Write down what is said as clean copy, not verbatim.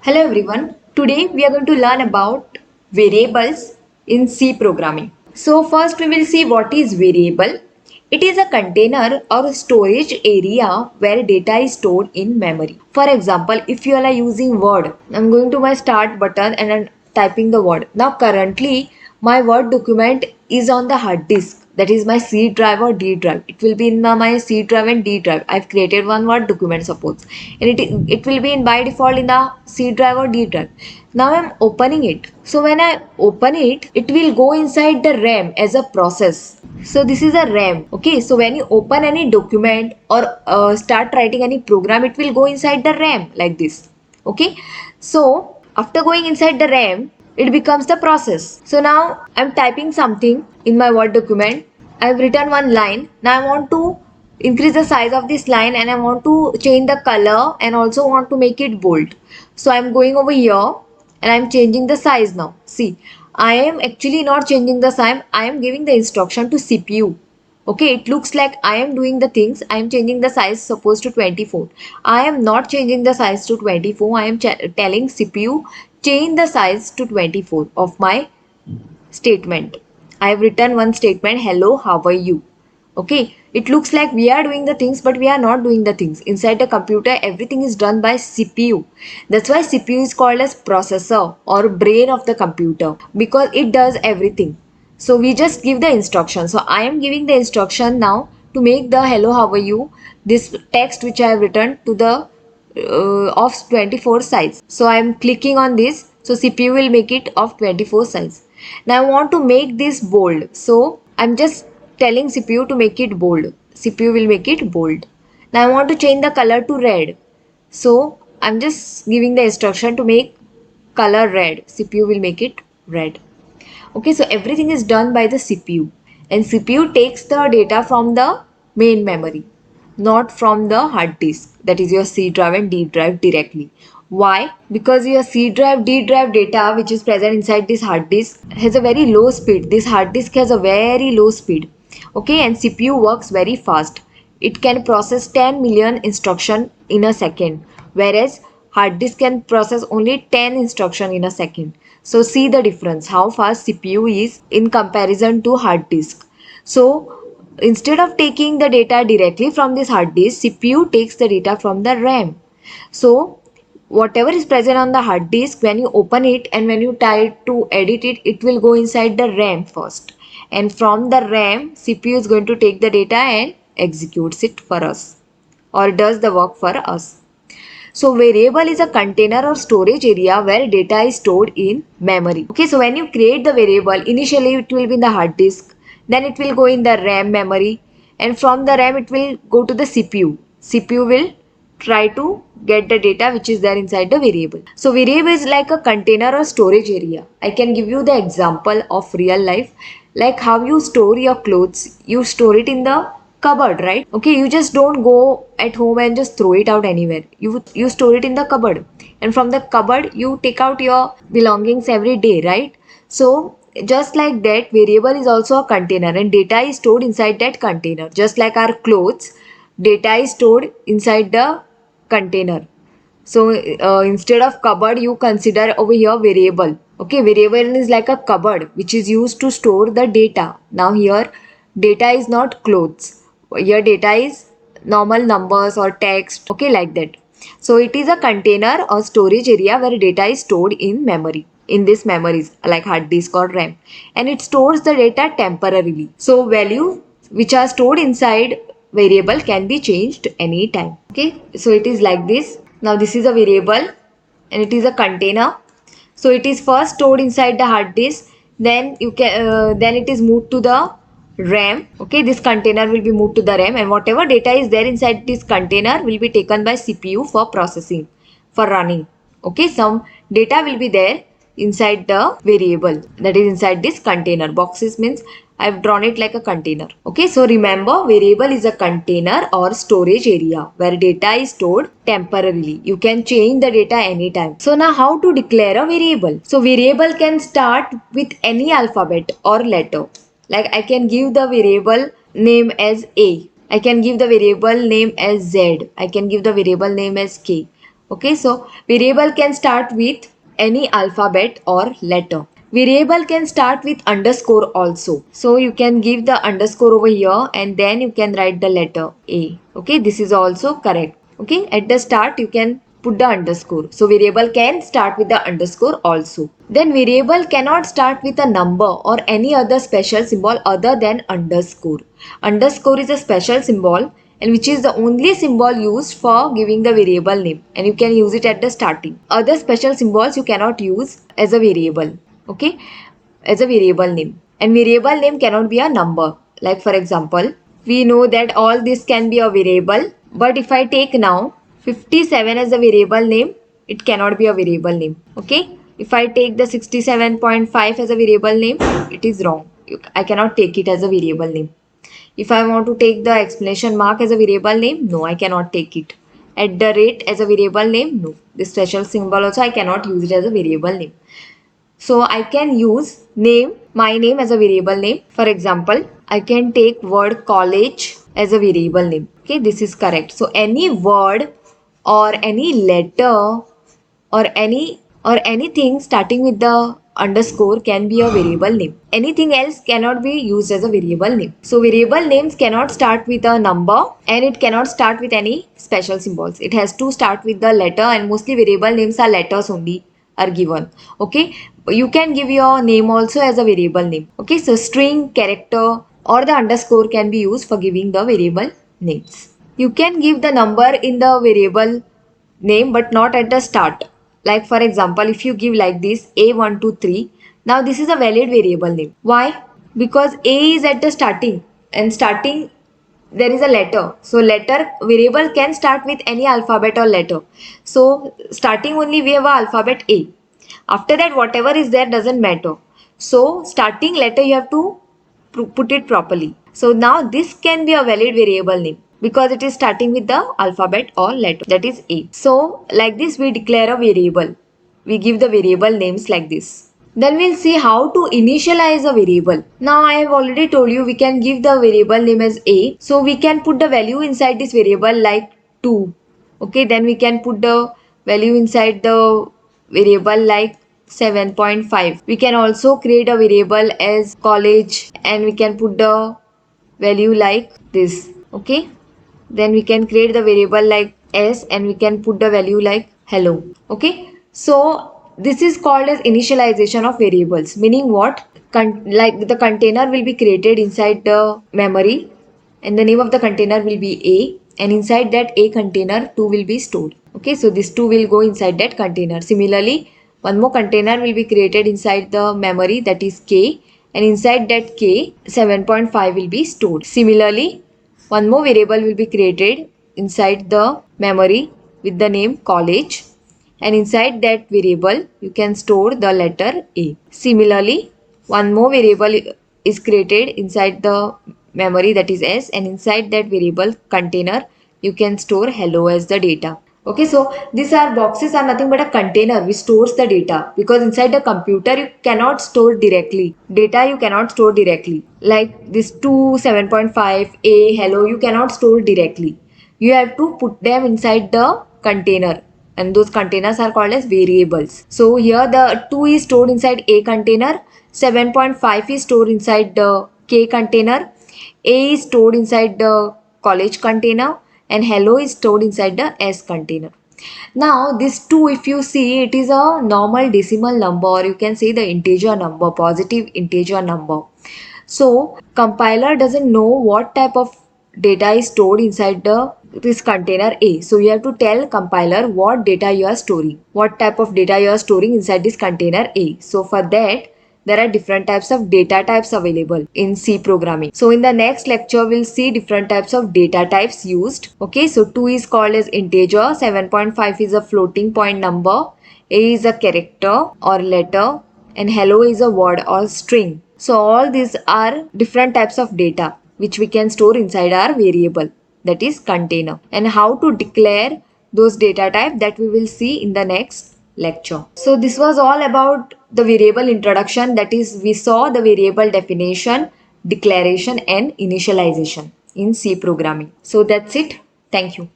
Hello everyone. Today we are going to learn about variables in C programming. So first we will see what is variable. It is a container or storage area where data is stored in memory. For example, if you are using Word, I'm going to my start button and I'm typing the word. Now currently my Word document is on the hard disk, that is my C drive or D drive. It will be in my C drive and D drive. I've created one Word document suppose, and it will be in by default in the C drive or D drive. Now I'm opening it. So when I open it, it will go inside the RAM as a process. So this is a RAM. Okay, so when you open any document or start writing any program, it will go inside the RAM like this. Okay, so after going inside the RAM, it becomes the process. So now I'm typing something in my Word document. I've written one line. Now I want to increase the size of this line and I want to change the color and also want to make it bold. So I'm going over here and I'm changing the size now. See, I am actually not changing the size. I am giving the instruction to CPU. Okay, it looks like I am doing the things. I am changing the size suppose to 24. I am not changing the size to 24. I am telling CPU change the size to 24 of my statement. I have written one statement, hello, how are you? Okay, it looks like we are doing the things, but we are not doing the things. Inside the computer, everything is done by CPU. That's why CPU is called as processor or brain of the computer because it does everything. So we just give the instruction. So I am giving the instruction now to make the hello, how are you? This text which I have written to the of 24 size. So I am clicking on this. So CPU will make it of 24 size. Now I want to make this bold. So I'm just telling CPU to make it bold. CPU will make it bold. Now I want to change the color to red. So I'm just giving the instruction to make color red. CPU will make it red. Okay, so everything is done by the CPU, and CPU takes the data from the main memory, not from the hard disk, that is your C drive and D drive directly. Why? Because your C drive, D drive data which is present inside this hard disk has a very low speed. This hard disk has a very low speed. Okay, and CPU works very fast. It can process 10 million instruction in a second, whereas hard disk can process only 10 instruction in a second. So see the difference, how fast CPU is in comparison to hard disk. So instead of taking the data directly from this hard disk, CPU takes the data from the RAM. So whatever is present on the hard disk, when you open it and when you try to edit it, it will go inside the RAM first. And from the RAM, CPU is going to take the data and executes it for us or does the work for us. So variable is a container or storage area where data is stored in memory. Okay, so when you create the variable, initially it will be in the hard disk, then it will go in the RAM memory, and from the RAM it will go to the CPU. CPU will try to get the data which is there inside the variable. So variable is like a container or storage area. I can give you the example of real life, like how you store your clothes. You store it in the cupboard, right? Okay, you just don't go at home and just throw it out anywhere. You store it in the cupboard, and from the cupboard you take out your belongings every day, right? So just like that, variable is also a container and data is stored inside that container. Just like our clothes, data is stored inside the container. So instead of cupboard, you consider over here variable. Okay, variable is like a cupboard which is used to store the data. Now here data is not clothes. Here data is normal numbers or text. Okay, like that. So it is a container or storage area where data is stored in memory. In this memories like hard disk or RAM, and it stores the data temporarily. So value which are stored inside variable can be changed anytime. Okay, so it is like this. Now this is a variable and it is a container. So it is first stored inside the hard disk, then you can then it is moved to the RAM. Okay, this container will be moved to the RAM, and whatever data is there inside this container will be taken by CPU for processing, for running. Okay, some data will be there inside the variable, that is inside this container. Boxes means I've drawn it like a container. Okay, so remember, variable is a container or storage area where data is stored temporarily. You can change the data anytime. So now how to declare a variable? So variable can start with any alphabet or letter. Like I can give the variable name as A. I can give the variable name as Z. I can give the variable name as K. Okay, so variable can start with any alphabet or letter. Variable can start with underscore also. So you can give the underscore over here and then you can write the letter A. Okay, this is also correct. Okay, at the start you can put the underscore. So variable can start with the underscore also. Then variable cannot start with a number or any other special symbol other than underscore. Underscore is a special symbol and which is the only symbol used for giving the variable name, and you can use it at the starting. Other special symbols you cannot use as a variable, okay, as a variable name. And variable name cannot be a number. Like for example, we know that all this can be a variable, but if I take now 57 as a variable name, it cannot be a variable name. Okay, if I take the 67.5 as a variable name, it is wrong. I cannot take it as a variable name. If I want to take the explanation mark as a variable name, no, I cannot take it. At the rate as a variable name, no. This special symbol also I cannot use it as a variable name. So I can use name, my name as a variable name. For example, I can take word college as a variable name. Okay, this is correct. So any word or any letter or anything starting with the underscore can be a variable name. Anything else cannot be used as a variable name. So variable names cannot start with a number and it cannot start with any special symbols. It has to start with the letter, and mostly variable names are letters only are given. Okay, you can give your name also as a variable name. Okay, so string, character or the underscore can be used for giving the variable names. You can give the number in the variable name but not at the start. Like for example, if you give like this A123, now this is a valid variable name. Why? Because A is at the starting, and starting there is a letter. So letter variable can start with any alphabet or letter. So starting only we have a alphabet A. After that whatever is there doesn't matter. So starting letter you have to put it properly. So now this can be a valid variable name because it is starting with the alphabet or letter, that is A. So like this we declare a variable. We give the variable names like this. Then we'll see how to initialize a variable. Now I have already told you we can give the variable name as A. So we can put the value inside this variable like 2. Okay, then we can put the value inside the variable like 7.5. We can also create a variable as college and we can put the value like this. Okay, then we can create the variable like s and we can put the value like hello. Okay, so this is called as initialization of variables, meaning what? Like the container will be created inside the memory and the name of the container will be A, and inside that A container 2 will be stored. Okay, so this 2 will go inside that container. Similarly, one more container will be created inside the memory, that is K, and inside that K 7.5 will be stored. Similarly, one more variable will be created inside the memory with the name college, and inside that variable you can store the letter A. Similarly, one more variable is created inside the memory, that is S, and inside that variable container you can store hello as the data. Okay, so these are boxes are nothing but a container which stores the data, because inside the computer you cannot store directly. Data you cannot store directly. Like this 2, 7.5, A, hello, you cannot store directly. You have to put them inside the container, and those containers are called as variables. So here the 2 is stored inside A container, 7.5 is stored inside the K container, A is stored inside the college container, and hello is stored inside the S container. Now this 2, if you see, it is a normal decimal number, or you can say the integer number, positive integer number. So compiler doesn't know what type of data is stored inside this container A. So you have to tell compiler what data you are storing, what type of data you are storing inside this container A. So for that there are different types of data types available in C programming. So in the next lecture we'll see different types of data types used. Okay, so 2 is called as integer, 7.5 is a floating point number, A is a character or letter, and hello is a word or string. So all these are different types of data which we can store inside our variable, that is container. And how to declare those data type, that we will see in the next lecture. So this was all about the variable introduction, that is we saw the variable definition, declaration and initialization in C programming. So that's it. Thank you.